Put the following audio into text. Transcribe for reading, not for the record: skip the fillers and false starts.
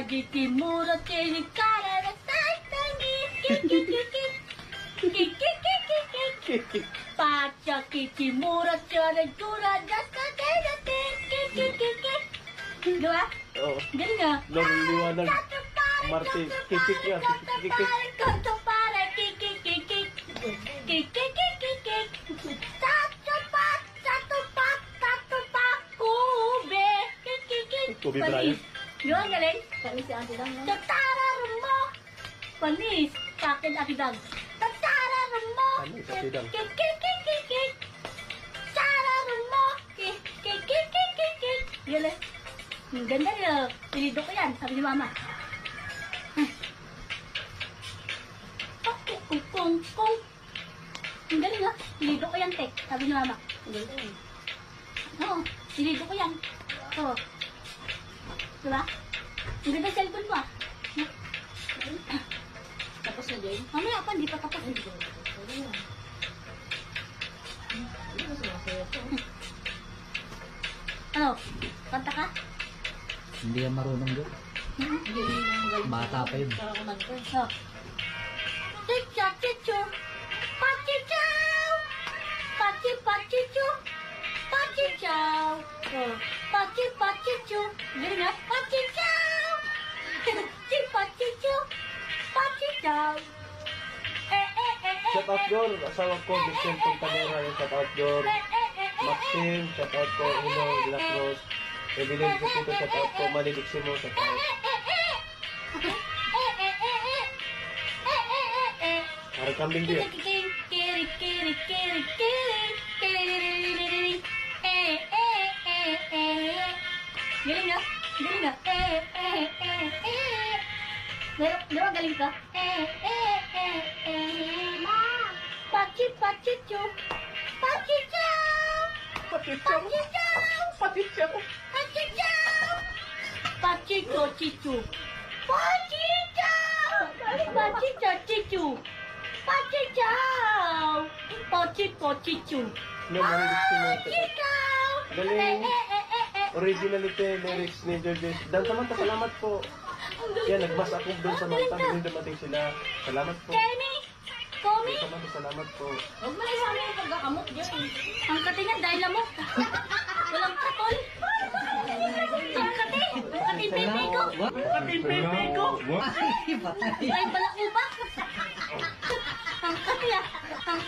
Pagiti muro tini karara tangi kiki Pacha kiki muro chore dura dasta kaya kiki Diba? Oo. Galing nga. Lord liwanag. Martin, kikik yan. Kikik. Kanto pare kiki Kube kiki Kobe Bryant. Yun, galing. Kami si Ate Dang. Tataran mo! Panis! Kakin Ate Dang. Tataran mo! Panis, Ate Dang. Kik! Tataran mo! Kik! Galing. Ang ganda nila. Pilido ko yan, sabi ni Mama. Kung. Ang galing ha. Pilido ko yan, Tek. Sabi ni Mama. Ang galing. Oo, pilido ko yan. Oo. Diba? Ang ganda cellphone mo ah. Tapos na, Jane? Mamaya pa, hindi pa tapos. Hindi ko tapos. Wala na. Hindi ko sumasaya ito. Ano? Kanta ka? Hindi yan marunong doon. Hindi lang magaling. Bata pa yun. Para kumanta. Oh. Chichu. Pachichow. Pachichow. Pachichow. Oh. Pachichu. Galing ha? Pachichow. Pachichow. Pachichow. Shout out Jor. Asawa ko, Vicente Contamera. Yung shout out Jor. Maxim, shout out ko. Hino, De La Cruz. Evelyn Cupito, shout out ko. Maliliksimo, shout out. Parang kambing din. Galing na? Galing na? Diba galing ka? Pachichu. Pachichu. No, maliliksimo, shout out. Galing. Originality, lyrics ni George. Dan Samantha, salamat po. Yan, nagbasa ako doon sa Samantha. Hindi dumating sila. Salamat po. Kenny! Komi! Samantha, salamat po. Huwag mo na sa amin yung pagkakamot, Jane. Ang katingan dahil lamok. Walang katol. Ang kati. Kating pepe ko. What? Kating pepe ko. Ay, patay. Ay, balak mo ba?